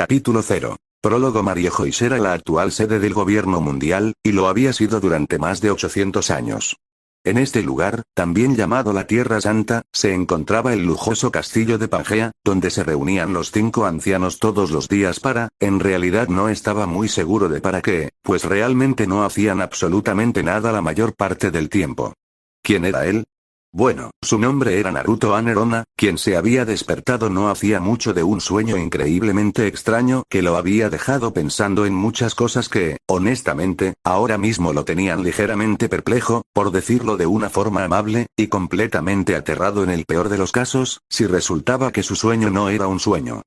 Capítulo 0. Prólogo. Mariejois era la actual sede del gobierno mundial, y lo había sido durante más de 800 años. En este lugar, también llamado la Tierra Santa, se encontraba el lujoso castillo de Pangea, donde se reunían los 5 ancianos todos los días en realidad no estaba muy seguro de para qué, pues realmente no hacían absolutamente nada la mayor parte del tiempo. ¿Quién era él? Bueno, su nombre era Naruto Anerona, quien se había despertado no hacía mucho de un sueño increíblemente extraño que lo había dejado pensando en muchas cosas que, honestamente, ahora mismo lo tenían ligeramente perplejo, por decirlo de una forma amable, y completamente aterrado en el peor de los casos, si resultaba que su sueño no era un sueño.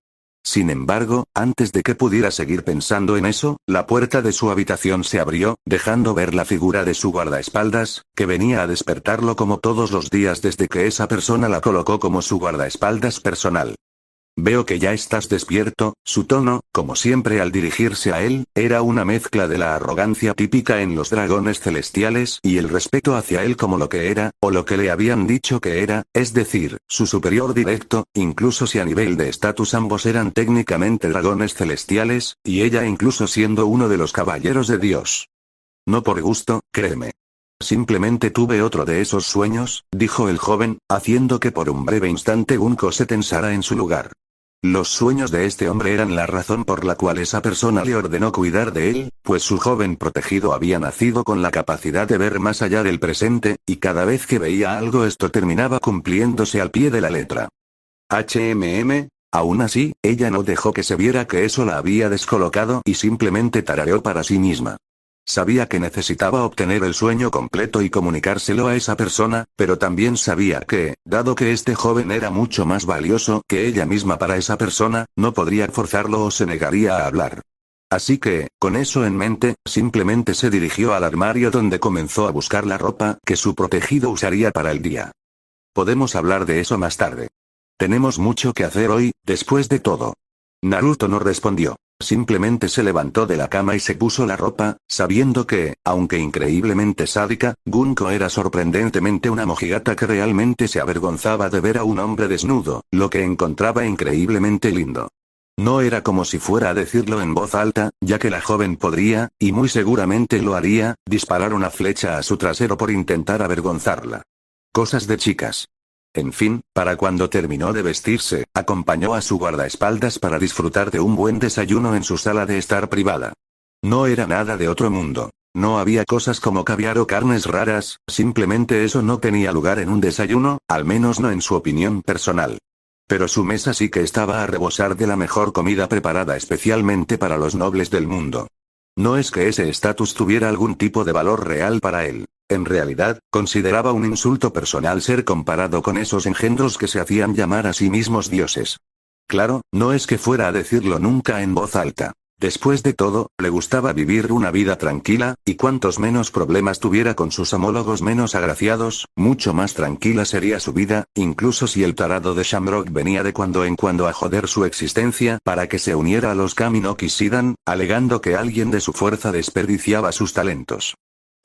Sin embargo, antes de que pudiera seguir pensando en eso, la puerta de su habitación se abrió, dejando ver la figura de su guardaespaldas, que venía a despertarlo como todos los días desde que esa persona la colocó como su guardaespaldas personal. Veo que ya estás despierto. Su tono, como siempre al dirigirse a él, era una mezcla de la arrogancia típica en los dragones celestiales y el respeto hacia él como lo que era, o lo que le habían dicho que era, es decir, su superior directo, incluso si a nivel de estatus ambos eran técnicamente dragones celestiales, y ella incluso siendo uno de los caballeros de Dios. No por gusto, créeme. Simplemente tuve otro de esos sueños, dijo el joven, haciendo que por un breve instante Gunko se tensara en su lugar. Los sueños de este hombre eran la razón por la cual esa persona le ordenó cuidar de él, pues su joven protegido había nacido con la capacidad de ver más allá del presente, y cada vez que veía algo esto terminaba cumpliéndose al pie de la letra. Aún así, ella no dejó que se viera que eso la había descolocado y simplemente tarareó para sí misma. Sabía que necesitaba obtener el sueño completo y comunicárselo a esa persona, pero también sabía que, dado que este joven era mucho más valioso que ella misma para esa persona, no podría forzarlo o se negaría a hablar. Así que, con eso en mente, simplemente se dirigió al armario donde comenzó a buscar la ropa que su protegido usaría para el día. Podemos hablar de eso más tarde. Tenemos mucho que hacer hoy, después de todo. Naruto no respondió. Simplemente se levantó de la cama y se puso la ropa, sabiendo que, aunque increíblemente sádica, Gunko era sorprendentemente una mojigata que realmente se avergonzaba de ver a un hombre desnudo, lo que encontraba increíblemente lindo. No era como si fuera a decirlo en voz alta, ya que la joven podría, y muy seguramente lo haría, disparar una flecha a su trasero por intentar avergonzarla. Cosas de chicas. En fin, para cuando terminó de vestirse, acompañó a su guardaespaldas para disfrutar de un buen desayuno en su sala de estar privada. No era nada de otro mundo. No había cosas como caviar o carnes raras, simplemente eso no tenía lugar en un desayuno, al menos no en su opinión personal. Pero su mesa sí que estaba a rebosar de la mejor comida preparada especialmente para los nobles del mundo. No es que ese estatus tuviera algún tipo de valor real para él. En realidad, consideraba un insulto personal ser comparado con esos engendros que se hacían llamar a sí mismos dioses. Claro, no es que fuera a decirlo nunca en voz alta. Después de todo, le gustaba vivir una vida tranquila, y cuantos menos problemas tuviera con sus homólogos menos agraciados, mucho más tranquila sería su vida, incluso si el tarado de Shamrock venía de cuando en cuando a joder su existencia para que se uniera a los Kami no Kishidan, alegando que alguien de su fuerza desperdiciaba sus talentos.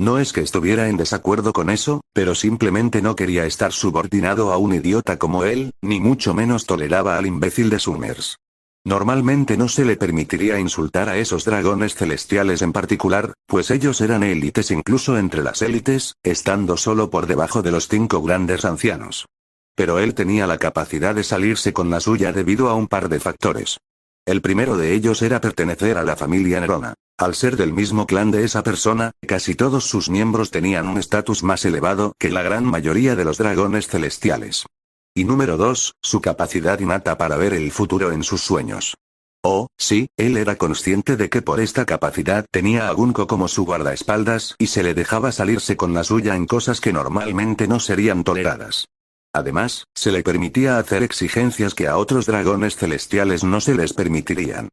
No es que estuviera en desacuerdo con eso, pero simplemente no quería estar subordinado a un idiota como él, ni mucho menos toleraba al imbécil de Summers. Normalmente no se le permitiría insultar a esos dragones celestiales en particular, pues ellos eran élites incluso entre las élites, estando solo por debajo de los 5 grandes ancianos. Pero él tenía la capacidad de salirse con la suya debido a un par de factores. El primero de ellos era pertenecer a la familia Nerona. Al ser del mismo clan de esa persona, casi todos sus miembros tenían un estatus más elevado que la gran mayoría de los dragones celestiales. Y número 2, su capacidad innata para ver el futuro en sus sueños. Oh, sí, él era consciente de que por esta capacidad tenía a Gunko como su guardaespaldas y se le dejaba salirse con la suya en cosas que normalmente no serían toleradas. Además, se le permitía hacer exigencias que a otros dragones celestiales no se les permitirían.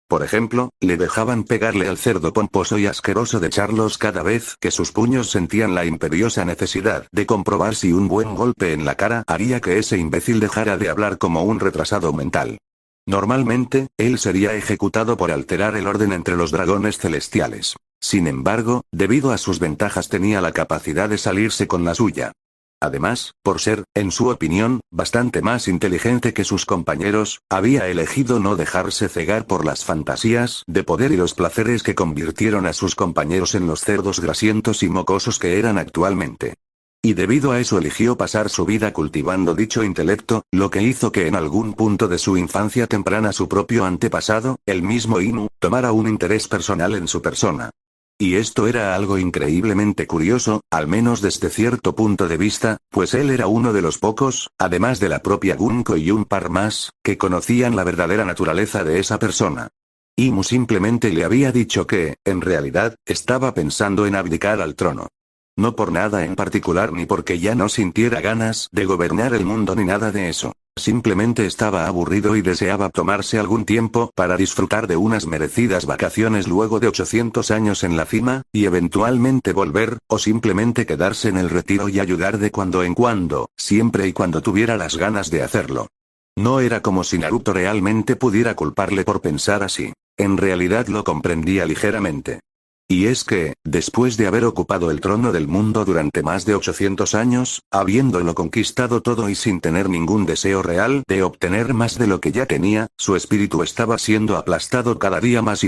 Por ejemplo, le dejaban pegarle al cerdo pomposo y asqueroso de Charlos cada vez que sus puños sentían la imperiosa necesidad de comprobar si un buen golpe en la cara haría que ese imbécil dejara de hablar como un retrasado mental. Normalmente, él sería ejecutado por alterar el orden entre los dragones celestiales. Sin embargo, debido a sus ventajas tenía la capacidad de salirse con la suya. Además, por ser, en su opinión, bastante más inteligente que sus compañeros, había elegido no dejarse cegar por las fantasías de poder y los placeres que convirtieron a sus compañeros en los cerdos grasientos y mocosos que eran actualmente. Y debido a eso eligió pasar su vida cultivando dicho intelecto, lo que hizo que en algún punto de su infancia temprana su propio antepasado, el mismo Inu, tomara un interés personal en su persona. Y esto era algo increíblemente curioso, al menos desde cierto punto de vista, pues él era uno de los pocos, además de la propia Gunko y un par más, que conocían la verdadera naturaleza de esa persona. Imu simplemente le había dicho que, en realidad, estaba pensando en abdicar al trono. No por nada en particular ni porque ya no sintiera ganas de gobernar el mundo ni nada de eso. Simplemente estaba aburrido y deseaba tomarse algún tiempo para disfrutar de unas merecidas vacaciones luego de 800 años en la cima, y eventualmente volver, o simplemente quedarse en el retiro y ayudar de cuando en cuando, siempre y cuando tuviera las ganas de hacerlo. No era como si Naruto realmente pudiera culparle por pensar así. En realidad lo comprendía ligeramente. Y es que, después de haber ocupado el trono del mundo durante más de 800 años, habiéndolo conquistado todo y sin tener ningún deseo real de obtener más de lo que ya tenía, su espíritu estaba siendo aplastado cada día más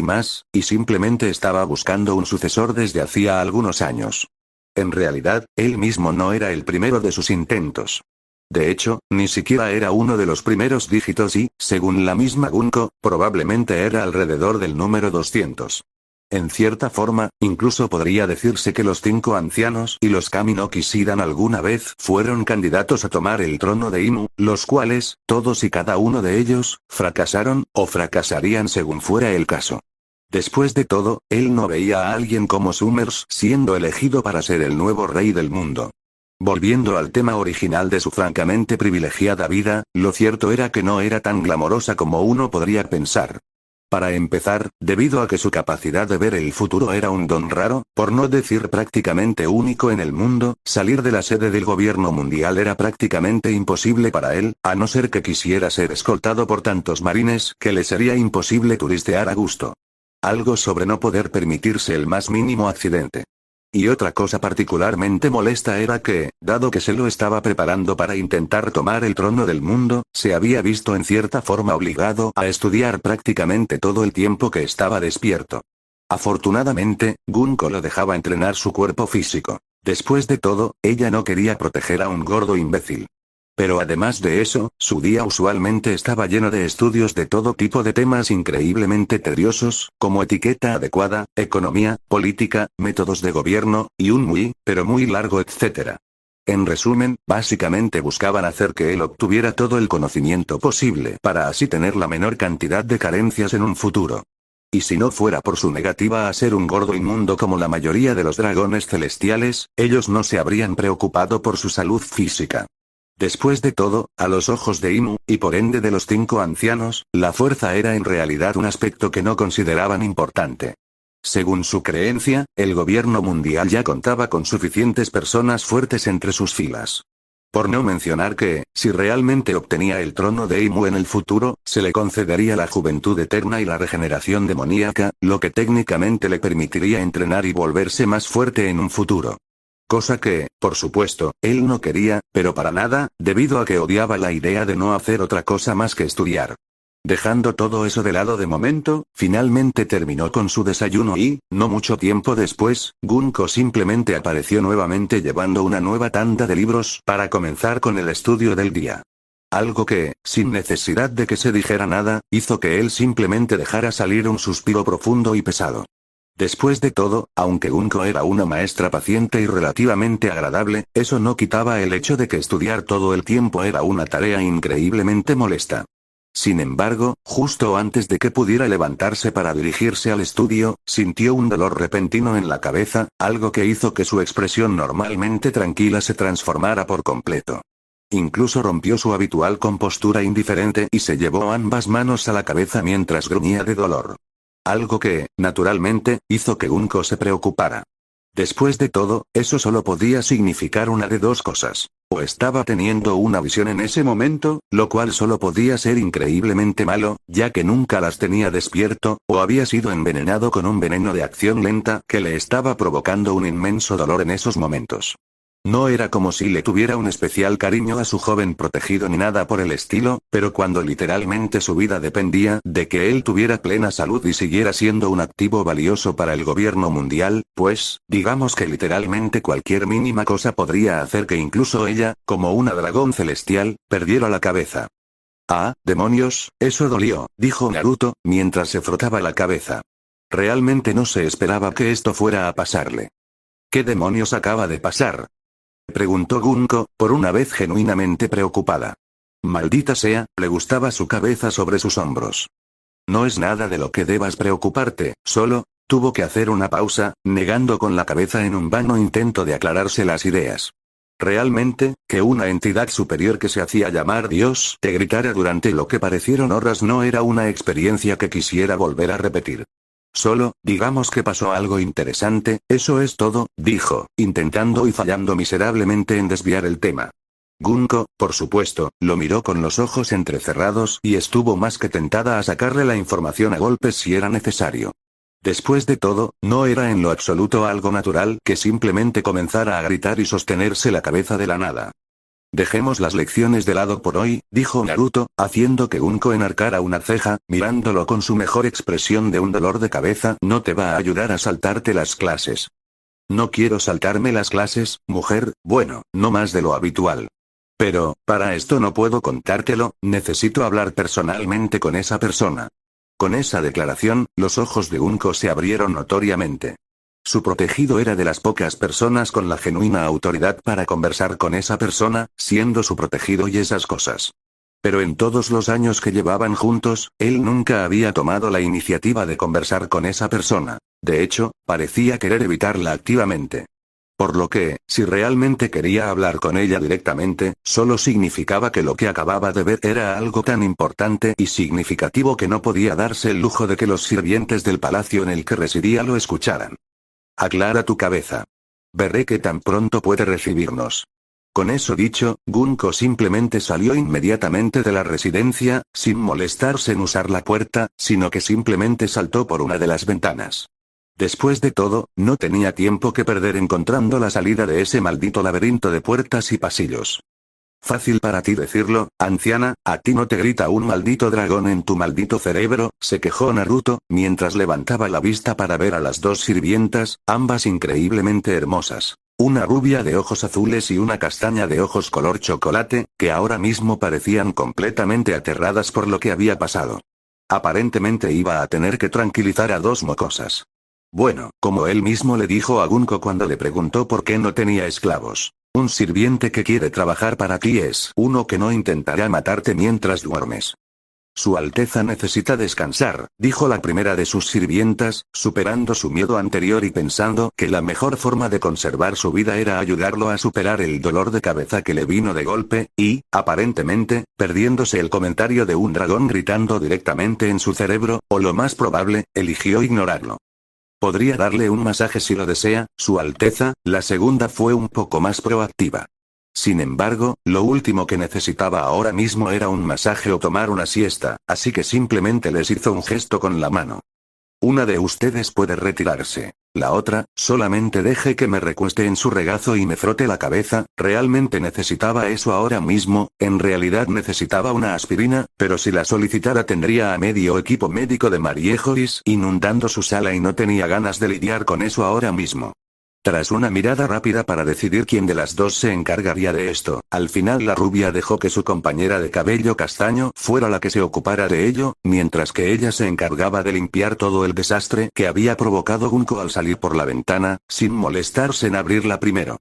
y simplemente estaba buscando un sucesor desde hacía algunos años. En realidad, él mismo no era el primero de sus intentos. De hecho, ni siquiera era uno de los primeros dígitos y, según la misma Gunko, probablemente era alrededor del número 200. En cierta forma, incluso podría decirse que los 5 ancianos y los Kami no Kishidan alguna vez fueron candidatos a tomar el trono de Inu, los cuales, todos y cada uno de ellos, fracasaron, o fracasarían según fuera el caso. Después de todo, él no veía a alguien como Summers siendo elegido para ser el nuevo rey del mundo. Volviendo al tema original de su francamente privilegiada vida, lo cierto era que no era tan glamorosa como uno podría pensar. Para empezar, debido a que su capacidad de ver el futuro era un don raro, por no decir prácticamente único en el mundo, salir de la sede del gobierno mundial era prácticamente imposible para él, a no ser que quisiera ser escoltado por tantos marines que le sería imposible turistear a gusto. Algo sobre no poder permitirse el más mínimo accidente. Y otra cosa particularmente molesta era que, dado que se lo estaba preparando para intentar tomar el trono del mundo, se había visto en cierta forma obligado a estudiar prácticamente todo el tiempo que estaba despierto. Afortunadamente, Gunko lo dejaba entrenar su cuerpo físico. Después de todo, ella no quería proteger a un gordo imbécil. Pero además de eso, su día usualmente estaba lleno de estudios de todo tipo de temas increíblemente tediosos, como etiqueta adecuada, economía, política, métodos de gobierno, y un pero muy largo etcétera. En resumen, básicamente buscaban hacer que él obtuviera todo el conocimiento posible para así tener la menor cantidad de carencias en un futuro. Y si no fuera por su negativa a ser un gordo inmundo como la mayoría de los dragones celestiales, ellos no se habrían preocupado por su salud física. Después de todo, a los ojos de Inu, y por ende de los 5 ancianos, la fuerza era en realidad un aspecto que no consideraban importante. Según su creencia, el gobierno mundial ya contaba con suficientes personas fuertes entre sus filas. Por no mencionar que, si realmente obtenía el trono de Imu en el futuro, se le concedería la juventud eterna y la regeneración demoníaca, lo que técnicamente le permitiría entrenar y volverse más fuerte en un futuro. Cosa que, por supuesto, él no quería, pero para nada, debido a que odiaba la idea de no hacer otra cosa más que estudiar. Dejando todo eso de lado de momento, finalmente terminó con su desayuno y, no mucho tiempo después, Gunko simplemente apareció nuevamente llevando una nueva tanda de libros para comenzar con el estudio del día. Algo que, sin necesidad de que se dijera nada, hizo que él simplemente dejara salir un suspiro profundo y pesado. Después de todo, aunque Gunko era una maestra paciente y relativamente agradable, eso no quitaba el hecho de que estudiar todo el tiempo era una tarea increíblemente molesta. Sin embargo, justo antes de que pudiera levantarse para dirigirse al estudio, sintió un dolor repentino en la cabeza, algo que hizo que su expresión normalmente tranquila se transformara por completo. Incluso rompió su habitual compostura indiferente y se llevó ambas manos a la cabeza mientras gruñía de dolor. Algo que, naturalmente, hizo que Gunko se preocupara. Después de todo, eso solo podía significar una de dos cosas. O estaba teniendo una visión en ese momento, lo cual solo podía ser increíblemente malo, ya que nunca las tenía despierto, o había sido envenenado con un veneno de acción lenta que le estaba provocando un inmenso dolor en esos momentos. No era como si le tuviera un especial cariño a su joven protegido ni nada por el estilo, pero cuando literalmente su vida dependía de que él tuviera plena salud y siguiera siendo un activo valioso para el gobierno mundial, pues, digamos que literalmente cualquier mínima cosa podría hacer que incluso ella, como una dragón celestial, perdiera la cabeza. Ah, demonios, eso dolió, dijo Naruto, mientras se frotaba la cabeza. Realmente no se esperaba que esto fuera a pasarle. ¿Qué demonios acaba de pasar?, preguntó Gunko, por una vez genuinamente preocupada. Maldita sea, le gustaba su cabeza sobre sus hombros. No es nada de lo que debas preocuparte, solo, tuvo que hacer una pausa, negando con la cabeza en un vano intento de aclararse las ideas. Realmente, que una entidad superior que se hacía llamar Dios te gritara durante lo que parecieron horas no era una experiencia que quisiera volver a repetir. Solo, digamos que pasó algo interesante, eso es todo, dijo, intentando y fallando miserablemente en desviar el tema. Gunko, por supuesto, lo miró con los ojos entrecerrados y estuvo más que tentada a sacarle la información a golpes si era necesario. Después de todo, no era en lo absoluto algo natural que simplemente comenzara a gritar y sostenerse la cabeza de la nada. Dejemos las lecciones de lado por hoy, dijo Naruto, haciendo que Gunko enarcara una ceja, mirándolo con su mejor expresión de un dolor de cabeza. No te va a ayudar a saltarte las clases. No quiero saltarme las clases, mujer, bueno, no más de lo habitual. Pero, para esto no puedo contártelo, necesito hablar personalmente con esa persona. Con esa declaración, los ojos de Gunko se abrieron notoriamente. Su protegido era de las pocas personas con la genuina autoridad para conversar con esa persona, siendo su protegido y esas cosas. Pero en todos los años que llevaban juntos, él nunca había tomado la iniciativa de conversar con esa persona. De hecho, parecía querer evitarla activamente. Por lo que, si realmente quería hablar con ella directamente, solo significaba que lo que acababa de ver era algo tan importante y significativo que no podía darse el lujo de que los sirvientes del palacio en el que residía lo escucharan. Aclara tu cabeza. Veré que tan pronto puede recibirnos. Con eso dicho, Gunko simplemente salió inmediatamente de la residencia, sin molestarse en usar la puerta, sino que simplemente saltó por una de las ventanas. Después de todo, no tenía tiempo que perder encontrando la salida de ese maldito laberinto de puertas y pasillos. Fácil para ti decirlo, anciana, a ti no te grita un maldito dragón en tu maldito cerebro, se quejó Naruto, mientras levantaba la vista para ver a las dos sirvientas, ambas increíblemente hermosas. Una rubia de ojos azules y una castaña de ojos color chocolate, que ahora mismo parecían completamente aterradas por lo que había pasado. Aparentemente iba a tener que tranquilizar a dos mocosas. Bueno, como él mismo le dijo a Gunko cuando le preguntó por qué no tenía esclavos. Un sirviente que quiere trabajar para ti es uno que no intentará matarte mientras duermes. Su Alteza necesita descansar, dijo la primera de sus sirvientas, superando su miedo anterior y pensando que la mejor forma de conservar su vida era ayudarlo a superar el dolor de cabeza que le vino de golpe, y, aparentemente, perdiéndose el comentario de un dragón gritando directamente en su cerebro, o lo más probable, eligió ignorarlo. Podría darle un masaje si lo desea, Su Alteza. La segunda fue un poco más proactiva. Sin embargo, lo último que necesitaba ahora mismo era un masaje o tomar una siesta, así que simplemente les hizo un gesto con la mano. Una de ustedes puede retirarse. La otra, solamente deje que me recueste en su regazo y me frote la cabeza. Realmente necesitaba eso ahora mismo, en realidad necesitaba una aspirina, pero si la solicitara tendría a medio equipo médico de Mariejois inundando su sala y no tenía ganas de lidiar con eso ahora mismo. Tras una mirada rápida para decidir quién de las dos se encargaría de esto, al final la rubia dejó que su compañera de cabello castaño fuera la que se ocupara de ello, mientras que ella se encargaba de limpiar todo el desastre que había provocado Gunko al salir por la ventana, sin molestarse en abrirla primero.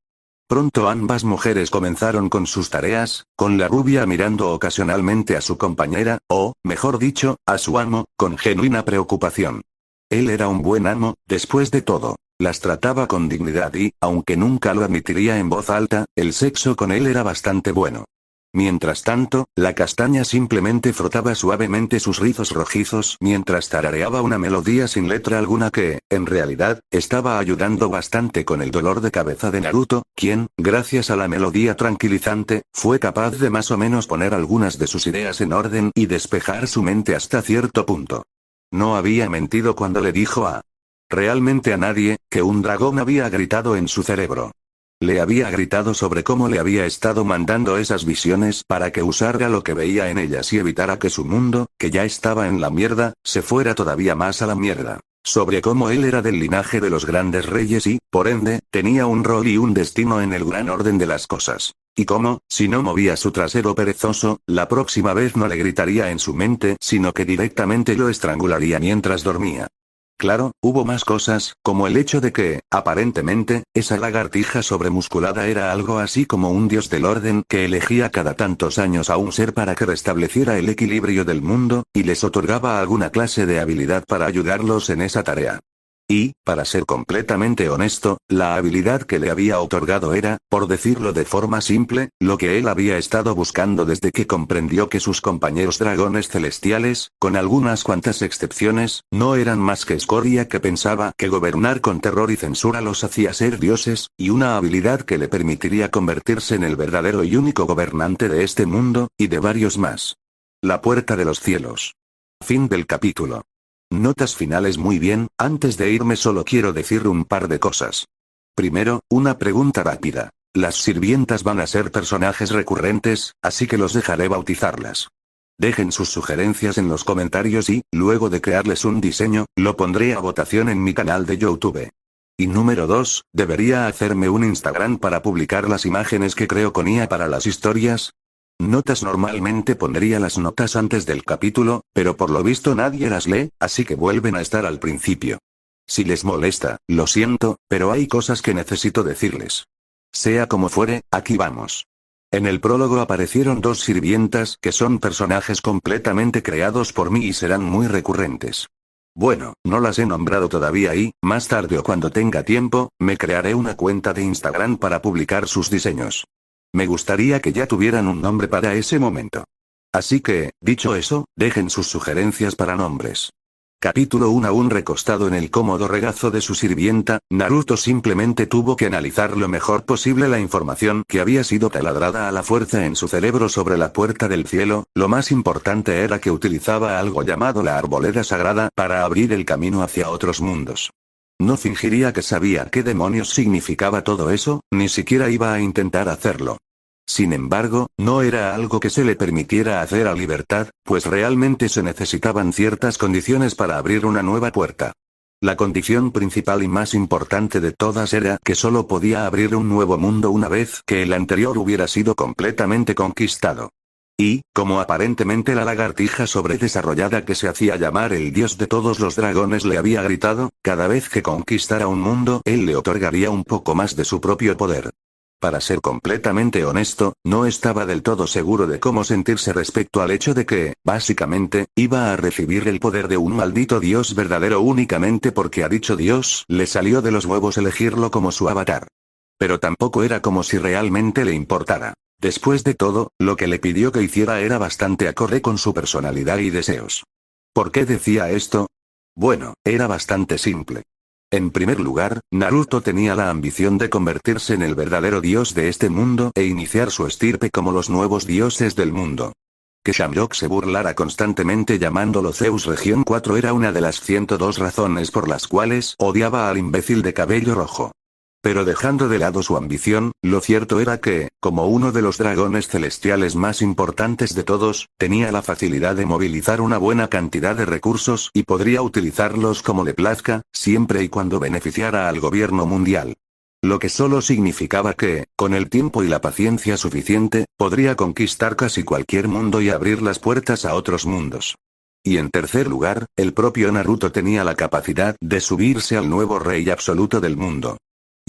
Pronto ambas mujeres comenzaron con sus tareas, con la rubia mirando ocasionalmente a su compañera, o, mejor dicho, a su amo, con genuina preocupación. Él era un buen amo, después de todo. Las trataba con dignidad y, aunque nunca lo admitiría en voz alta, el sexo con él era bastante bueno. Mientras tanto, la castaña simplemente frotaba suavemente sus rizos rojizos mientras tarareaba una melodía sin letra alguna que, en realidad, estaba ayudando bastante con el dolor de cabeza de Naruto, quien, gracias a la melodía tranquilizante, fue capaz de más o menos poner algunas de sus ideas en orden y despejar su mente hasta cierto punto. No había mentido cuando le dijo realmente a nadie, que un dragón había gritado en su cerebro. Le había gritado sobre cómo le había estado mandando esas visiones para que usara lo que veía en ellas y evitara que su mundo, que ya estaba en la mierda, se fuera todavía más a la mierda. Sobre cómo él era del linaje de los grandes reyes y, por ende, tenía un rol y un destino en el gran orden de las cosas. Y cómo, si no movía su trasero perezoso, la próxima vez no le gritaría en su mente, sino que directamente lo estrangularía mientras dormía. Claro, hubo más cosas, como el hecho de que, aparentemente, esa lagartija sobremusculada era algo así como un dios del orden que elegía cada tantos años a un ser para que restableciera el equilibrio del mundo, y les otorgaba alguna clase de habilidad para ayudarlos en esa tarea. Y, para ser completamente honesto, la habilidad que le había otorgado era, por decirlo de forma simple, lo que él había estado buscando desde que comprendió que sus compañeros dragones celestiales, con algunas cuantas excepciones, no eran más que escoria que pensaba que gobernar con terror y censura los hacía ser dioses, y una habilidad que le permitiría convertirse en el verdadero y único gobernante de este mundo, y de varios más. La puerta de los cielos. Fin del capítulo. Notas finales. Muy bien, antes de irme solo quiero decir un par de cosas. Primero, una pregunta rápida. Las sirvientas van a ser personajes recurrentes, así que los dejaré bautizarlas. Dejen sus sugerencias en los comentarios y, luego de crearles un diseño, lo pondré a votación en mi canal de YouTube. Y número 2, ¿debería hacerme un Instagram para publicar las imágenes que creo con IA para las historias? Notas. Normalmente pondría las notas antes del capítulo, pero por lo visto nadie las lee, así que vuelven a estar al principio. Si les molesta, lo siento, pero hay cosas que necesito decirles. Sea como fuere, aquí vamos. En el prólogo aparecieron dos sirvientas que son personajes completamente creados por mí y serán muy recurrentes. Bueno, no las he nombrado todavía y, más tarde o cuando tenga tiempo, me crearé una cuenta de Instagram para publicar sus diseños. Me gustaría que ya tuvieran un nombre para ese momento. Así que, dicho eso, dejen sus sugerencias para nombres. Capítulo 1. Aún recostado en el cómodo regazo de su sirvienta, Naruto simplemente tuvo que analizar lo mejor posible la información que había sido taladrada a la fuerza en su cerebro sobre la puerta del cielo. Lo más importante era que utilizaba algo llamado la arboleda sagrada para abrir el camino hacia otros mundos. No fingiría que sabía qué demonios significaba todo eso, ni siquiera iba a intentar hacerlo. Sin embargo, no era algo que se le permitiera hacer a libertad, pues realmente se necesitaban ciertas condiciones para abrir una nueva puerta. La condición principal y más importante de todas era que solo podía abrir un nuevo mundo una vez que el anterior hubiera sido completamente conquistado. Y, como aparentemente la lagartija sobredesarrollada que se hacía llamar el dios de todos los dragones le había gritado, cada vez que conquistara un mundo él le otorgaría un poco más de su propio poder. Para ser completamente honesto, no estaba del todo seguro de cómo sentirse respecto al hecho de que, básicamente, iba a recibir el poder de un maldito dios verdadero únicamente porque a dicho dios le salió de los huevos elegirlo como su avatar. Pero tampoco era como si realmente le importara. Después de todo, lo que le pidió que hiciera era bastante acorde con su personalidad y deseos. ¿Por qué decía esto? Bueno, era bastante simple. En primer lugar, Naruto tenía la ambición de convertirse en el verdadero dios de este mundo e iniciar su estirpe como los nuevos dioses del mundo. Que Shamrock se burlara constantemente llamándolo Zeus Región 4 era una de las 102 razones por las cuales odiaba al imbécil de cabello rojo. Pero dejando de lado su ambición, lo cierto era que, como uno de los dragones celestiales más importantes de todos, tenía la facilidad de movilizar una buena cantidad de recursos y podría utilizarlos como le plazca, siempre y cuando beneficiara al gobierno mundial. Lo que solo significaba que, con el tiempo y la paciencia suficiente, podría conquistar casi cualquier mundo y abrir las puertas a otros mundos. Y en tercer lugar, el propio Naruto tenía la capacidad de subirse al nuevo rey absoluto del mundo.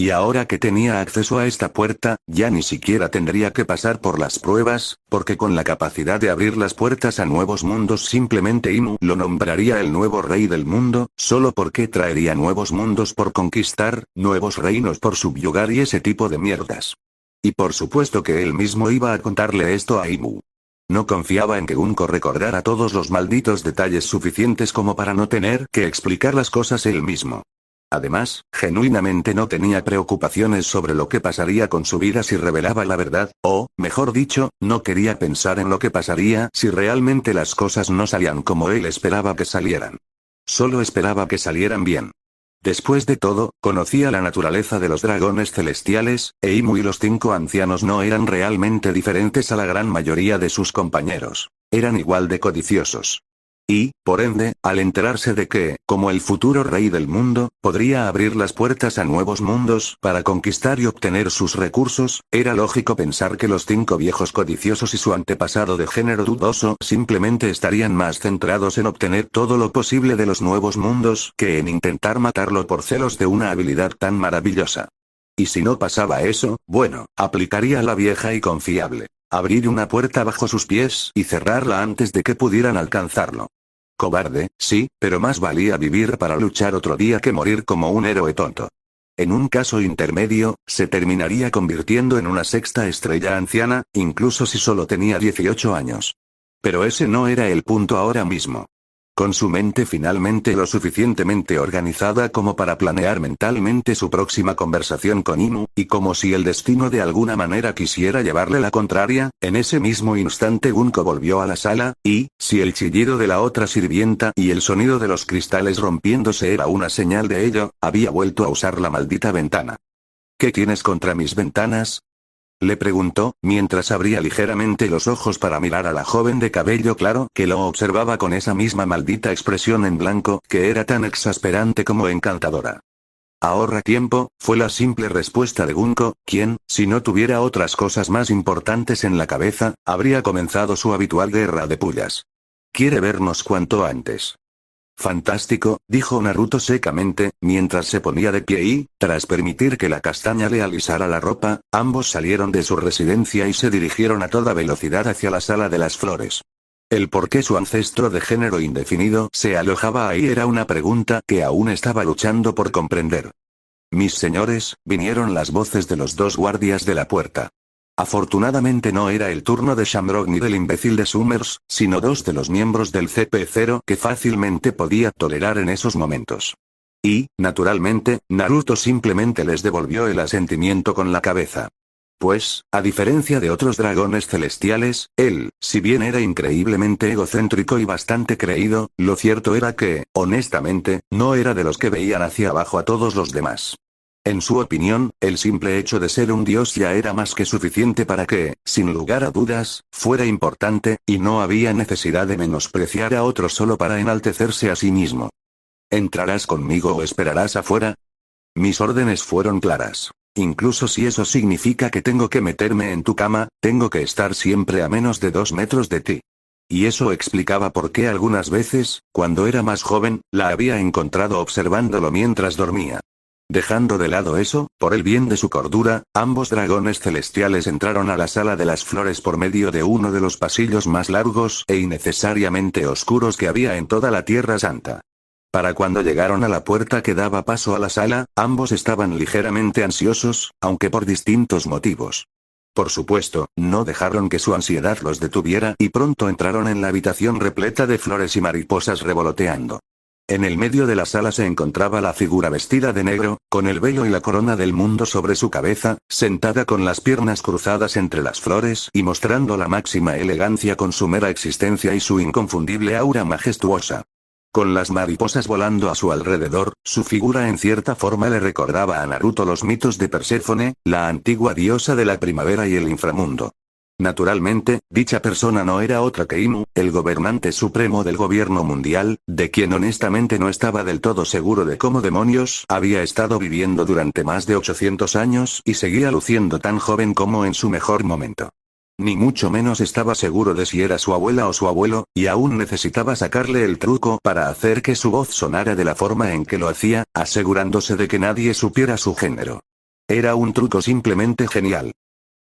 Y ahora que tenía acceso a esta puerta, ya ni siquiera tendría que pasar por las pruebas, porque con la capacidad de abrir las puertas a nuevos mundos simplemente Inu lo nombraría el nuevo rey del mundo, solo porque traería nuevos mundos por conquistar, nuevos reinos por subyugar y ese tipo de mierdas. Y por supuesto que él mismo iba a contarle esto a Inu. No confiaba en que Unko recordara todos los malditos detalles suficientes como para no tener que explicar las cosas él mismo. Además, genuinamente no tenía preocupaciones sobre lo que pasaría con su vida si revelaba la verdad, o, mejor dicho, no quería pensar en lo que pasaría si realmente las cosas no salían como él esperaba que salieran. Solo esperaba que salieran bien. Después de todo, conocía la naturaleza de los dragones celestiales, e Imu y los 5 ancianos no eran realmente diferentes a la gran mayoría de sus compañeros. Eran igual de codiciosos. Y, por ende, al enterarse de que, como el futuro rey del mundo, podría abrir las puertas a nuevos mundos para conquistar y obtener sus recursos, era lógico pensar que los 5 viejos codiciosos y su antepasado de género dudoso simplemente estarían más centrados en obtener todo lo posible de los nuevos mundos que en intentar matarlo por celos de una habilidad tan maravillosa. Y si no pasaba eso, bueno, aplicaría la vieja y confiable. Abrir una puerta bajo sus pies y cerrarla antes de que pudieran alcanzarlo. Cobarde, sí, pero más valía vivir para luchar otro día que morir como un héroe tonto. En un caso intermedio, se terminaría convirtiendo en una sexta estrella anciana, incluso si solo tenía 18 años. Pero ese no era el punto ahora mismo. Con su mente finalmente lo suficientemente organizada como para planear mentalmente su próxima conversación con Imu, y como si el destino de alguna manera quisiera llevarle la contraria, en ese mismo instante Gunko volvió a la sala, y, si el chillido de la otra sirvienta y el sonido de los cristales rompiéndose era una señal de ello, había vuelto a usar la maldita ventana. ¿Qué tienes contra mis ventanas?, le preguntó, mientras abría ligeramente los ojos para mirar a la joven de cabello claro que lo observaba con esa misma maldita expresión en blanco que era tan exasperante como encantadora. Ahorra tiempo, fue la simple respuesta de Gunko, quien, si no tuviera otras cosas más importantes en la cabeza, habría comenzado su habitual guerra de pullas. Quiere vernos cuanto antes. Fantástico, dijo Naruto secamente, mientras se ponía de pie y, tras permitir que la castaña le alisara la ropa, ambos salieron de su residencia y se dirigieron a toda velocidad hacia la sala de las flores. El por qué su ancestro de género indefinido se alojaba ahí era una pregunta que aún estaba luchando por comprender. Mis señores, vinieron las voces de los 2 guardias de la puerta. Afortunadamente no era el turno de Shamrock ni del imbécil de Summers, sino 2 de los miembros del CP0 que fácilmente podía tolerar en esos momentos. Y, naturalmente, Naruto simplemente les devolvió el asentimiento con la cabeza. Pues, a diferencia de otros dragones celestiales, él, si bien era increíblemente egocéntrico y bastante creído, lo cierto era que, honestamente, no era de los que veían hacia abajo a todos los demás. En su opinión, el simple hecho de ser un dios ya era más que suficiente para que, sin lugar a dudas, fuera importante, y no había necesidad de menospreciar a otros solo para enaltecerse a sí mismo. ¿Entrarás conmigo o esperarás afuera? Mis órdenes fueron claras. Incluso si eso significa que tengo que meterme en tu cama, tengo que estar siempre a menos de 2 metros de ti. Y eso explicaba por qué algunas veces, cuando era más joven, la había encontrado observándolo mientras dormía. Dejando de lado eso, por el bien de su cordura, ambos dragones celestiales entraron a la sala de las flores por medio de uno de los pasillos más largos e innecesariamente oscuros que había en toda la Tierra Santa. Para cuando llegaron a la puerta que daba paso a la sala, ambos estaban ligeramente ansiosos, aunque por distintos motivos. Por supuesto, no dejaron que su ansiedad los detuviera y pronto entraron en la habitación repleta de flores y mariposas revoloteando. En el medio de la sala se encontraba la figura vestida de negro, con el velo y la corona del mundo sobre su cabeza, sentada con las piernas cruzadas entre las flores y mostrando la máxima elegancia con su mera existencia y su inconfundible aura majestuosa. Con las mariposas volando a su alrededor, su figura en cierta forma le recordaba a Naruto los mitos de Perséfone, la antigua diosa de la primavera y el inframundo. Naturalmente, dicha persona no era otra que Imu, el gobernante supremo del gobierno mundial, de quien honestamente no estaba del todo seguro de cómo demonios había estado viviendo durante más de 800 años y seguía luciendo tan joven como en su mejor momento. Ni mucho menos estaba seguro de si era su abuela o su abuelo, y aún necesitaba sacarle el truco para hacer que su voz sonara de la forma en que lo hacía, asegurándose de que nadie supiera su género. Era un truco simplemente genial.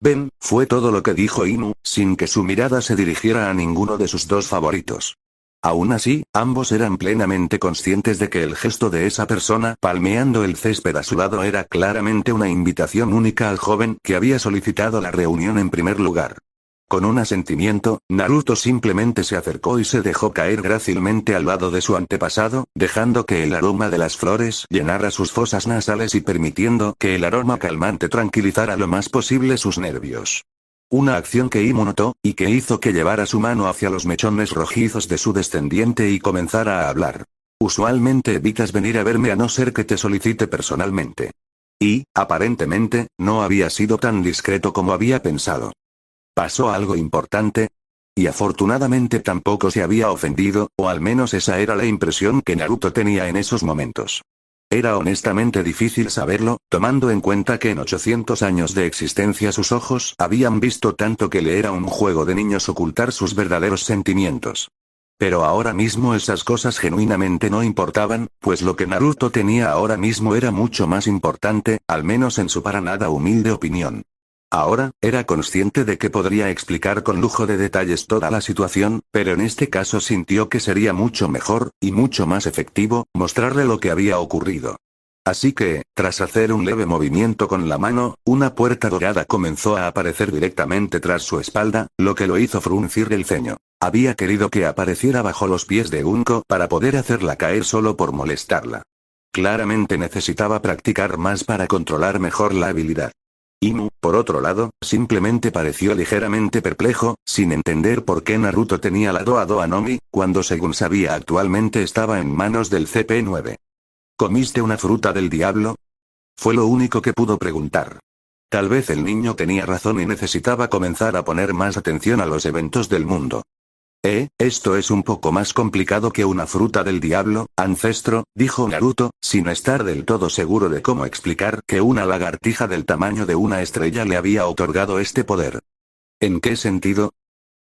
Ven, fue todo lo que dijo Imu, sin que su mirada se dirigiera a ninguno de sus 2 favoritos. Aún así, ambos eran plenamente conscientes de que el gesto de esa persona palmeando el césped a su lado era claramente una invitación única al joven que había solicitado la reunión en primer lugar. Con un asentimiento, Naruto simplemente se acercó y se dejó caer grácilmente al lado de su antepasado, dejando que el aroma de las flores llenara sus fosas nasales y permitiendo que el aroma calmante tranquilizara lo más posible sus nervios. Una acción que Imu notó, y que hizo que llevara su mano hacia los mechones rojizos de su descendiente y comenzara a hablar. Usualmente evitas venir a verme a no ser que te solicite personalmente. Y, aparentemente, no había sido tan discreto como había pensado. ¿Pasó algo importante? Y afortunadamente tampoco se había ofendido, o al menos esa era la impresión que Naruto tenía en esos momentos. Era honestamente difícil saberlo, tomando en cuenta que en 800 años de existencia sus ojos habían visto tanto que le era un juego de niños ocultar sus verdaderos sentimientos. Pero ahora mismo esas cosas genuinamente no importaban, pues lo que Naruto tenía ahora mismo era mucho más importante, al menos en su para nada humilde opinión. Ahora, era consciente de que podría explicar con lujo de detalles toda la situación, pero en este caso sintió que sería mucho mejor, y mucho más efectivo, mostrarle lo que había ocurrido. Así que, tras hacer un leve movimiento con la mano, una puerta dorada comenzó a aparecer directamente tras su espalda, lo que lo hizo fruncir el ceño. Había querido que apareciera bajo los pies de Gunko para poder hacerla caer solo por molestarla. Claramente necesitaba practicar más para controlar mejor la habilidad. Inu, por otro lado, simplemente pareció ligeramente perplejo, sin entender por qué Naruto tenía la Doa Doa no Mi, cuando según sabía actualmente estaba en manos del CP9. ¿Comiste una fruta del diablo? Fue lo único que pudo preguntar. Tal vez el niño tenía razón y necesitaba comenzar a poner más atención a los eventos del mundo. Esto es un poco más complicado que una fruta del diablo, ancestro, dijo Naruto, sin estar del todo seguro de cómo explicar que una lagartija del tamaño de una estrella le había otorgado este poder. ¿En qué sentido?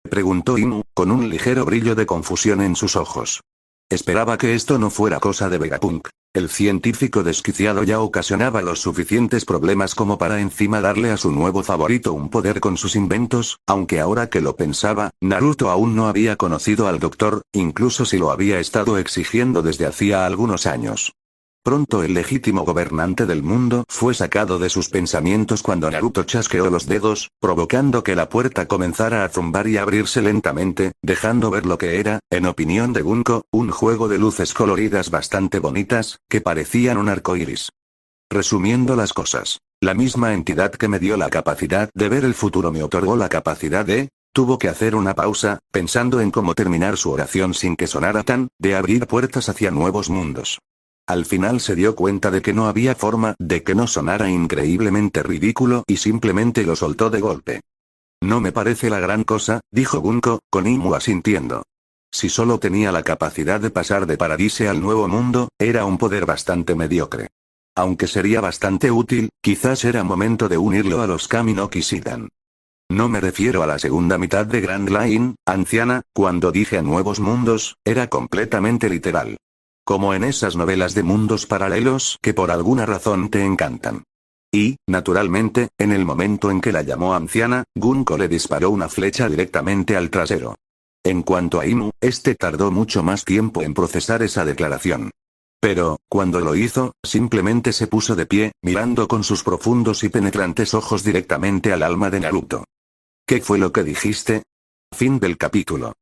Preguntó Inu, con un ligero brillo de confusión en sus ojos. Esperaba que esto no fuera cosa de Vegapunk. El científico desquiciado ya ocasionaba los suficientes problemas como para encima darle a su nuevo favorito un poder con sus inventos, aunque ahora que lo pensaba, Naruto aún no había conocido al doctor, incluso si lo había estado exigiendo desde hacía algunos años. Pronto el legítimo gobernante del mundo fue sacado de sus pensamientos cuando Naruto chasqueó los dedos, provocando que la puerta comenzara a zumbar y abrirse lentamente, dejando ver lo que era, en opinión de Gunko, un juego de luces coloridas bastante bonitas, que parecían un arco iris. Resumiendo las cosas, la misma entidad que me dio la capacidad de ver el futuro me otorgó la capacidad de... Tuvo que hacer una pausa, pensando en cómo terminar su oración sin que sonara tan, de abrir puertas hacia nuevos mundos. Al final se dio cuenta de que no había forma de que no sonara increíblemente ridículo y simplemente lo soltó de golpe. No me parece la gran cosa, dijo Gunko, con Inu asintiendo. Si solo tenía la capacidad de pasar de Paradise al nuevo mundo, era un poder bastante mediocre. Aunque sería bastante útil, quizás era momento de unirlo a los Kami no Kishidan. No me refiero a la segunda mitad de Grand Line, anciana, cuando dije a nuevos mundos, era completamente literal. Como en esas novelas de mundos paralelos que por alguna razón te encantan. Y, naturalmente, en el momento en que la llamó anciana, Gunko le disparó una flecha directamente al trasero. En cuanto a Inu, este tardó mucho más tiempo en procesar esa declaración. Pero, cuando lo hizo, simplemente se puso de pie, mirando con sus profundos y penetrantes ojos directamente al alma de Naruto. ¿Qué fue lo que dijiste? Fin del capítulo.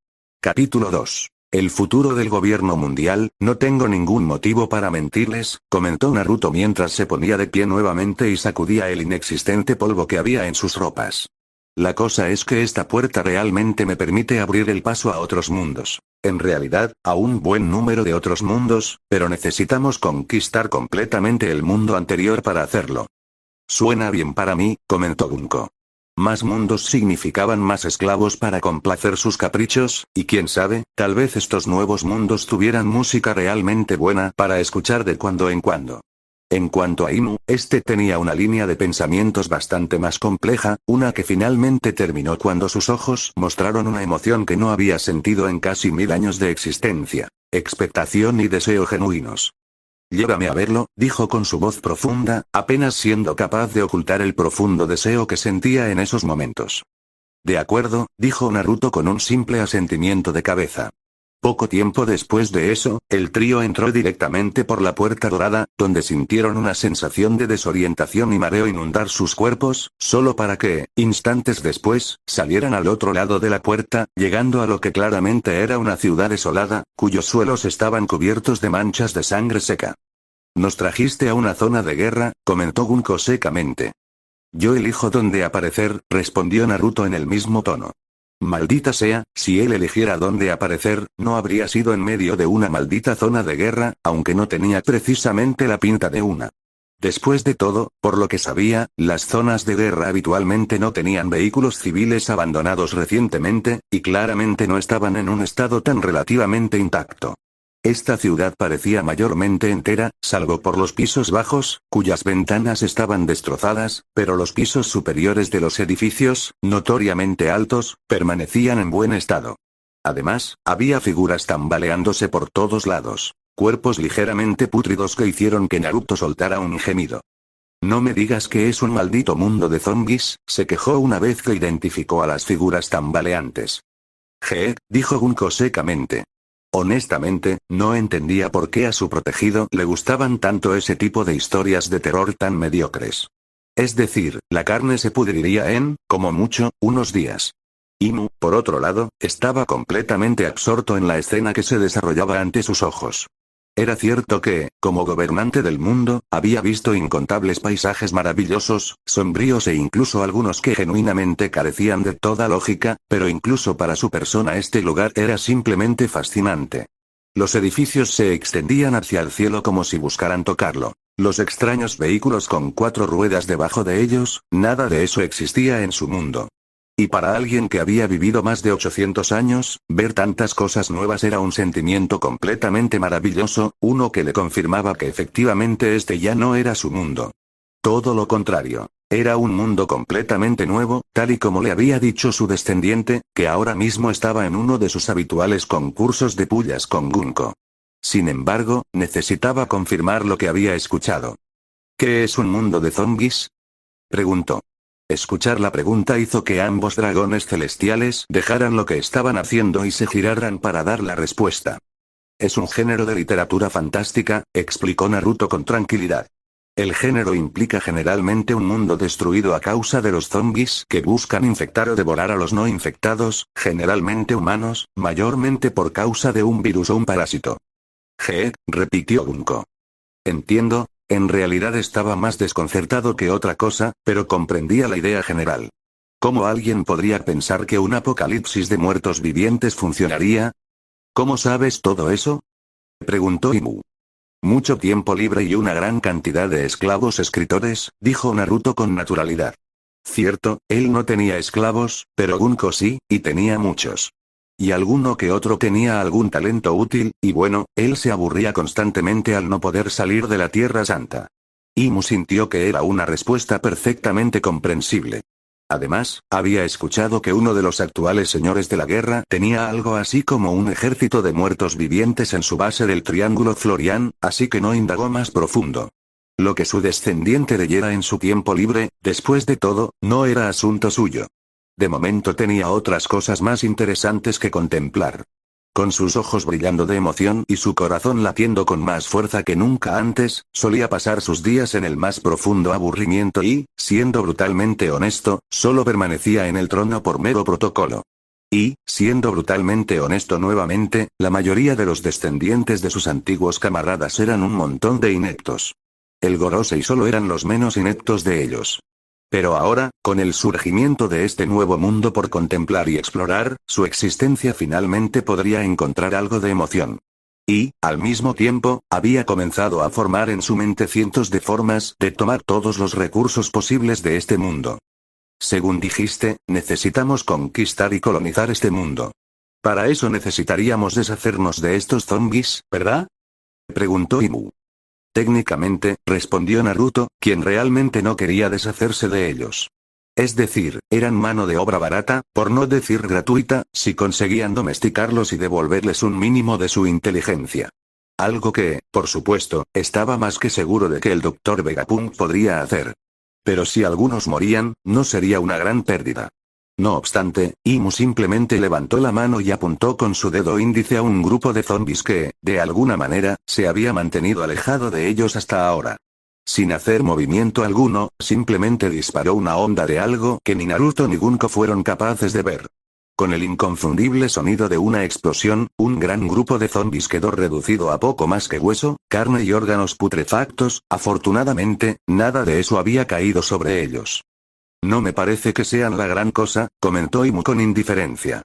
Capítulo 2. El futuro del gobierno mundial, no tengo ningún motivo para mentirles, comentó Naruto mientras se ponía de pie nuevamente y sacudía el inexistente polvo que había en sus ropas. La cosa es que esta puerta realmente me permite abrir el paso a otros mundos. En realidad, a un buen número de otros mundos, pero necesitamos conquistar completamente el mundo anterior para hacerlo. Suena bien para mí, comentó Gunko. Más mundos significaban más esclavos para complacer sus caprichos, y quién sabe, tal vez estos nuevos mundos tuvieran música realmente buena para escuchar de cuando en cuando. En cuanto a Inu, este tenía una línea de pensamientos bastante más compleja, una que finalmente terminó cuando sus ojos mostraron una emoción que no había sentido en casi 1000 años de existencia: expectación y deseo genuinos. Llévame a verlo, dijo con su voz profunda, apenas siendo capaz de ocultar el profundo deseo que sentía en esos momentos. De acuerdo, dijo Naruto con un simple asentimiento de cabeza. Poco tiempo después de eso, el trío entró directamente por la puerta dorada, donde sintieron una sensación de desorientación y mareo inundar sus cuerpos, solo para que, instantes después, salieran al otro lado de la puerta, llegando a lo que claramente era una ciudad desolada, cuyos suelos estaban cubiertos de manchas de sangre seca. Nos trajiste a una zona de guerra, comentó Gunko secamente. Yo elijo dónde aparecer, respondió Naruto en el mismo tono. Maldita sea, si él eligiera dónde aparecer, no habría sido en medio de una maldita zona de guerra, aunque no tenía precisamente la pinta de una. Después de todo, por lo que sabía, las zonas de guerra habitualmente no tenían vehículos civiles abandonados recientemente, y claramente no estaban en un estado tan relativamente intacto. Esta ciudad parecía mayormente entera, salvo por los pisos bajos, cuyas ventanas estaban destrozadas, pero los pisos superiores de los edificios, notoriamente altos, permanecían en buen estado. Además, había figuras tambaleándose por todos lados, cuerpos ligeramente pútridos que hicieron que Naruto soltara un gemido. No me digas que es un maldito mundo de zombies, se quejó una vez que identificó a las figuras tambaleantes. Dijo Gunko secamente. Honestamente, no entendía por qué a su protegido le gustaban tanto ese tipo de historias de terror tan mediocres. Es decir, la carne se pudriría en, como mucho, unos días. Imu, por otro lado, estaba completamente absorto en la escena que se desarrollaba ante sus ojos. Era cierto que, como gobernante del mundo, había visto incontables paisajes maravillosos, sombríos e incluso algunos que genuinamente carecían de toda lógica, pero incluso para su persona este lugar era simplemente fascinante. Los edificios se extendían hacia el cielo como si buscaran tocarlo. Los extraños vehículos con 4 ruedas debajo de ellos, nada de eso existía en su mundo. Y para alguien que había vivido más de 800 años, ver tantas cosas nuevas era un sentimiento completamente maravilloso, uno que le confirmaba que efectivamente este ya no era su mundo. Todo lo contrario. Era un mundo completamente nuevo, tal y como le había dicho su descendiente, que ahora mismo estaba en uno de sus habituales concursos de pullas con Gunko. Sin embargo, necesitaba confirmar lo que había escuchado. ¿Qué es un mundo de zombies?, preguntó. Escuchar la pregunta hizo que ambos dragones celestiales dejaran lo que estaban haciendo y se giraran para dar la respuesta. Es un género de literatura fantástica, explicó Naruto con tranquilidad. El género implica generalmente un mundo destruido a causa de los zombies que buscan infectar o devorar a los no infectados, generalmente humanos, mayormente por causa de un virus o un parásito. Repitió Gunko. Entiendo. En realidad estaba más desconcertado que otra cosa, pero comprendía la idea general. ¿Cómo alguien podría pensar que un apocalipsis de muertos vivientes funcionaría? ¿Cómo sabes todo eso?, preguntó Imu. Mucho tiempo libre y una gran cantidad de esclavos escritores, dijo Naruto con naturalidad. Cierto, él no tenía esclavos, pero Gunko sí, y tenía muchos. Y alguno que otro tenía algún talento útil, y bueno, él se aburría constantemente al no poder salir de la Tierra Santa. Imu sintió que era una respuesta perfectamente comprensible. Además, había escuchado que uno de los actuales señores de la guerra tenía algo así como un ejército de muertos vivientes en su base del Triángulo Florian, así que no indagó más profundo. Lo que su descendiente leyera en su tiempo libre, después de todo, no era asunto suyo. De momento tenía otras cosas más interesantes que contemplar. Con sus ojos brillando de emoción y su corazón latiendo con más fuerza que nunca antes, solía pasar sus días en el más profundo aburrimiento y, siendo brutalmente honesto, solo permanecía en el trono por mero protocolo. Y, siendo brutalmente honesto nuevamente, la mayoría de los descendientes de sus antiguos camaradas eran un montón de ineptos. El Gorosei solo eran los menos ineptos de ellos. Pero ahora, con el surgimiento de este nuevo mundo por contemplar y explorar, su existencia finalmente podría encontrar algo de emoción. Y, al mismo tiempo, había comenzado a formar en su mente cientos de formas de tomar todos los recursos posibles de este mundo. Según dijiste, necesitamos conquistar y colonizar este mundo. Para eso necesitaríamos deshacernos de estos zombies, ¿verdad?, preguntó Imu. Técnicamente, respondió Naruto, quien realmente no quería deshacerse de ellos. Es decir, eran mano de obra barata, por no decir gratuita, si conseguían domesticarlos y devolverles un mínimo de su inteligencia. Algo que, por supuesto, estaba más que seguro de que el Dr. Vegapunk podría hacer. Pero si algunos morían, no sería una gran pérdida. No obstante, Imu simplemente levantó la mano y apuntó con su dedo índice a un grupo de zombies que, de alguna manera, se había mantenido alejado de ellos hasta ahora. Sin hacer movimiento alguno, simplemente disparó una onda de algo que ni Naruto ni Gunko fueron capaces de ver. Con el inconfundible sonido de una explosión, un gran grupo de zombies quedó reducido a poco más que hueso, carne y órganos putrefactos. Afortunadamente, nada de eso había caído sobre ellos. No me parece que sean la gran cosa, comentó Imu con indiferencia.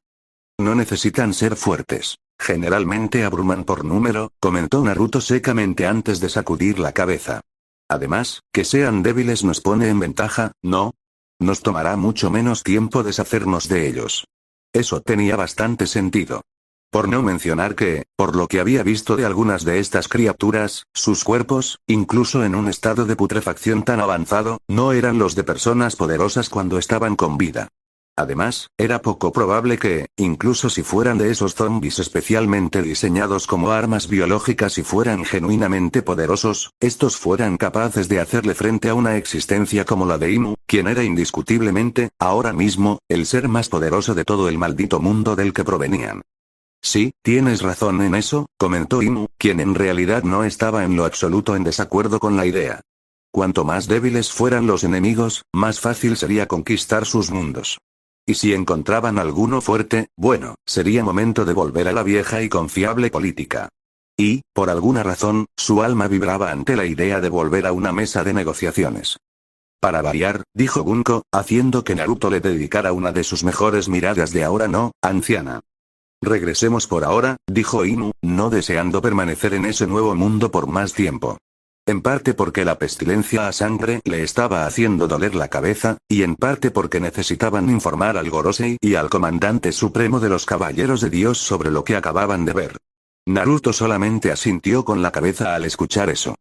No necesitan ser fuertes. Generalmente abruman por número, comentó Naruto secamente antes de sacudir la cabeza. Además, que sean débiles nos pone en ventaja, ¿no? Nos tomará mucho menos tiempo deshacernos de ellos. Eso tenía bastante sentido. Por no mencionar que, por lo que había visto de algunas de estas criaturas, sus cuerpos, incluso en un estado de putrefacción tan avanzado, no eran los de personas poderosas cuando estaban con vida. Además, era poco probable que, incluso si fueran de esos zombies especialmente diseñados como armas biológicas y fueran genuinamente poderosos, estos fueran capaces de hacerle frente a una existencia como la de Imu, quien era indiscutiblemente, ahora mismo, el ser más poderoso de todo el maldito mundo del que provenían. Sí, tienes razón en eso, comentó Imu, quien en realidad no estaba en lo absoluto en desacuerdo con la idea. Cuanto más débiles fueran los enemigos, más fácil sería conquistar sus mundos. Y si encontraban alguno fuerte, bueno, sería momento de volver a la vieja y confiable política. Y, por alguna razón, su alma vibraba ante la idea de volver a una mesa de negociaciones. Para variar, dijo Bunko, haciendo que Naruto le dedicara una de sus mejores miradas de ahora no, anciana. Regresemos por ahora, dijo Imu, no deseando permanecer en ese nuevo mundo por más tiempo. En parte porque la pestilencia a sangre le estaba haciendo doler la cabeza, y en parte porque necesitaban informar al Gorosei y al comandante supremo de los Caballeros de Dios sobre lo que acababan de ver. Naruto solamente asintió con la cabeza al escuchar eso.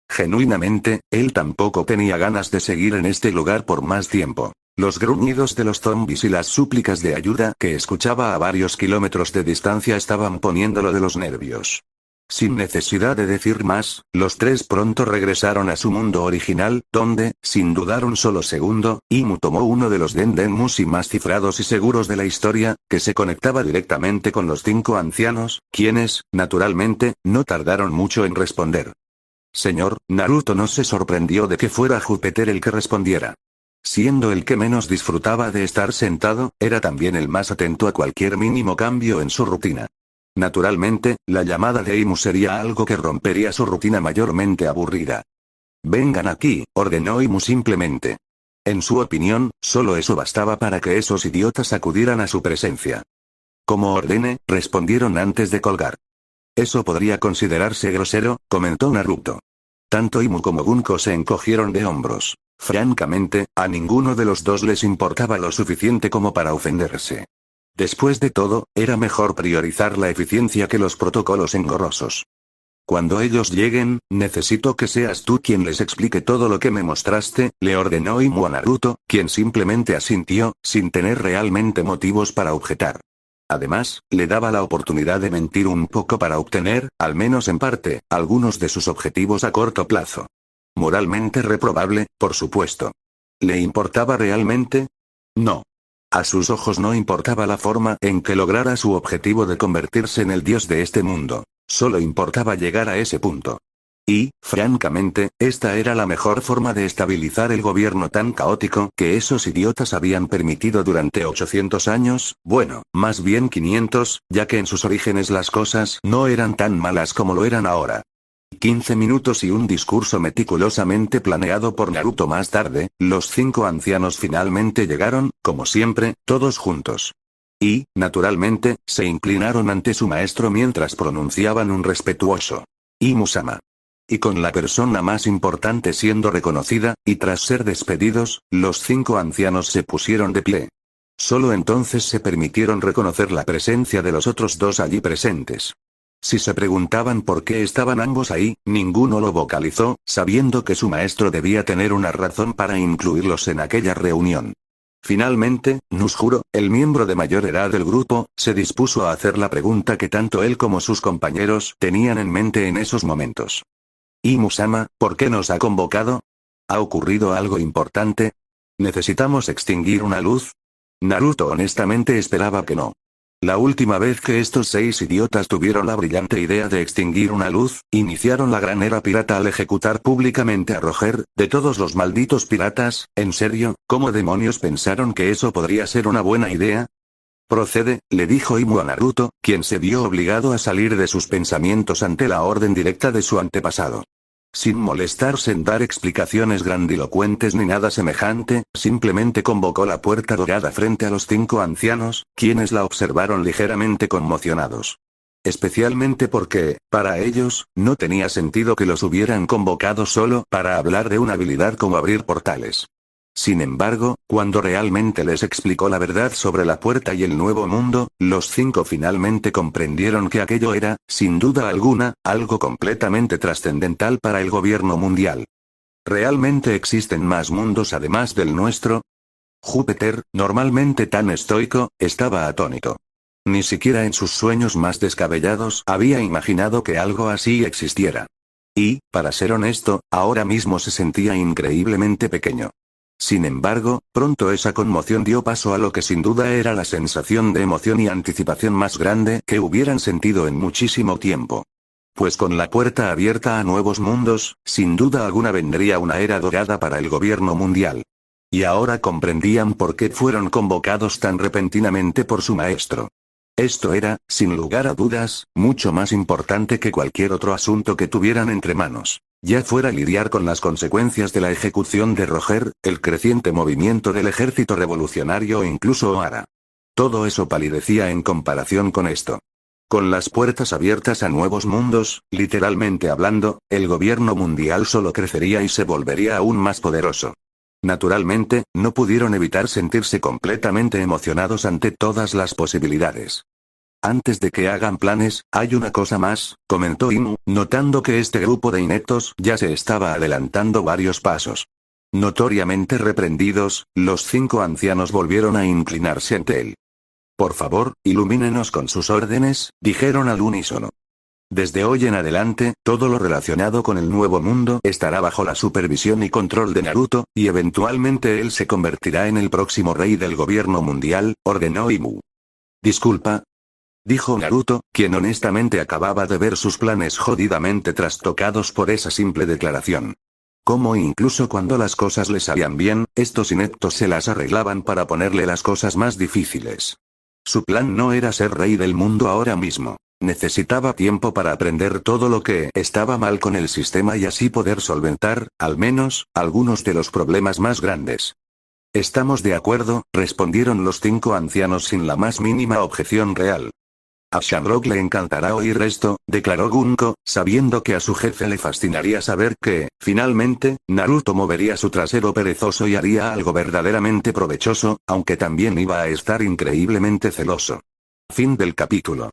Genuinamente, él tampoco tenía ganas de seguir en este lugar por más tiempo. Los gruñidos de los zombies y las súplicas de ayuda que escuchaba a varios kilómetros de distancia estaban poniéndolo de los nervios. Sin necesidad de decir más, los tres pronto regresaron a su mundo original, donde, sin dudar un solo segundo, Imu tomó uno de los Dendenmushi más cifrados y seguros de la historia, que se conectaba directamente con los 5 ancianos, quienes, naturalmente, no tardaron mucho en responder. Señor, Naruto no se sorprendió de que fuera Júpiter el que respondiera. Siendo el que menos disfrutaba de estar sentado, era también el más atento a cualquier mínimo cambio en su rutina. Naturalmente, la llamada de Imu sería algo que rompería su rutina mayormente aburrida. Vengan aquí, ordenó Imu simplemente. En su opinión, solo eso bastaba para que esos idiotas acudieran a su presencia. Como ordene, respondieron antes de colgar. Eso podría considerarse grosero, comentó Naruto. Tanto Imu como Bunko se encogieron de hombros. Francamente, a ninguno de los dos les importaba lo suficiente como para ofenderse. Después de todo, era mejor priorizar la eficiencia que los protocolos engorrosos. Cuando ellos lleguen, necesito que seas tú quien les explique todo lo que me mostraste, le ordenó Imu a Naruto, quien simplemente asintió, sin tener realmente motivos para objetar. Además, le daba la oportunidad de mentir un poco para obtener, al menos en parte, algunos de sus objetivos a corto plazo. Moralmente reprobable, por supuesto. ¿Le importaba realmente? No. A sus ojos no importaba la forma en que lograra su objetivo de convertirse en el dios de este mundo. Solo importaba llegar a ese punto. Y, francamente, esta era la mejor forma de estabilizar el gobierno tan caótico que esos idiotas habían permitido durante 800 años, bueno, más bien 500, ya que en sus orígenes las cosas no eran tan malas como lo eran ahora. 15 minutos y un discurso meticulosamente planeado por Naruto más tarde, los 5 ancianos finalmente llegaron, como siempre, todos juntos. Y, naturalmente, se inclinaron ante su maestro mientras pronunciaban un respetuoso Imu-sama. Y con la persona más importante siendo reconocida, y tras ser despedidos, los 5 ancianos se pusieron de pie. Solo entonces se permitieron reconocer la presencia de los otros 2 allí presentes. Si se preguntaban por qué estaban ambos ahí, ninguno lo vocalizó, sabiendo que su maestro debía tener una razón para incluirlos en aquella reunión. Finalmente, Nuzhuro, el miembro de mayor edad del grupo, se dispuso a hacer la pregunta que tanto él como sus compañeros tenían en mente en esos momentos. Imu-sama, ¿por qué nos ha convocado? ¿Ha ocurrido algo importante? ¿Necesitamos extinguir una luz? Naruto honestamente esperaba que no. La última vez que estos 6 idiotas tuvieron la brillante idea de extinguir una luz, iniciaron la gran era pirata al ejecutar públicamente a Roger, de todos los malditos piratas. ¿En serio? ¿Cómo demonios pensaron que eso podría ser una buena idea? Procede, le dijo Imu a Naruto, quien se vio obligado a salir de sus pensamientos ante la orden directa de su antepasado. Sin molestarse en dar explicaciones grandilocuentes ni nada semejante, simplemente convocó la puerta dorada frente a los 5 ancianos, quienes la observaron ligeramente conmocionados. Especialmente porque, para ellos, no tenía sentido que los hubieran convocado solo para hablar de una habilidad como abrir portales. Sin embargo, cuando realmente les explicó la verdad sobre la puerta y el nuevo mundo, los 5 finalmente comprendieron que aquello era, sin duda alguna, algo completamente trascendental para el gobierno mundial. ¿Realmente existen más mundos además del nuestro? Júpiter, normalmente tan estoico, estaba atónito. Ni siquiera en sus sueños más descabellados había imaginado que algo así existiera. Y, para ser honesto, ahora mismo se sentía increíblemente pequeño. Sin embargo, pronto esa conmoción dio paso a lo que sin duda era la sensación de emoción y anticipación más grande que hubieran sentido en muchísimo tiempo. Pues con la puerta abierta a nuevos mundos, sin duda alguna vendría una era dorada para el gobierno mundial. Y ahora comprendían por qué fueron convocados tan repentinamente por su maestro. Esto era, sin lugar a dudas, mucho más importante que cualquier otro asunto que tuvieran entre manos. Ya fuera lidiar con las consecuencias de la ejecución de Roger, el creciente movimiento del ejército revolucionario o incluso O'Hara. Todo eso palidecía en comparación con esto. Con las puertas abiertas a nuevos mundos, literalmente hablando, el gobierno mundial solo crecería y se volvería aún más poderoso. Naturalmente, no pudieron evitar sentirse completamente emocionados ante todas las posibilidades. Antes de que hagan planes, hay una cosa más, comentó Inu, notando que este grupo de ineptos ya se estaba adelantando varios pasos. Notoriamente reprendidos, los 5 ancianos volvieron a inclinarse ante él. Por favor, ilumínenos con sus órdenes, dijeron al unísono. Desde hoy en adelante, todo lo relacionado con el nuevo mundo estará bajo la supervisión y control de Naruto, y eventualmente él se convertirá en el próximo rey del gobierno mundial, ordenó Imu. Disculpa, dijo Naruto, quien honestamente acababa de ver sus planes jodidamente trastocados por esa simple declaración. Como incluso cuando las cosas le salían bien, estos ineptos se las arreglaban para ponerle las cosas más difíciles. Su plan no era ser rey del mundo ahora mismo. Necesitaba tiempo para aprender todo lo que estaba mal con el sistema y así poder solventar, al menos, algunos de los problemas más grandes. Estamos de acuerdo, respondieron los 5 ancianos sin la más mínima objeción real. A Shamrock le encantará oír esto, declaró Gunko, sabiendo que a su jefe le fascinaría saber que, finalmente, Naruto movería su trasero perezoso y haría algo verdaderamente provechoso, aunque también iba a estar increíblemente celoso. Fin del capítulo.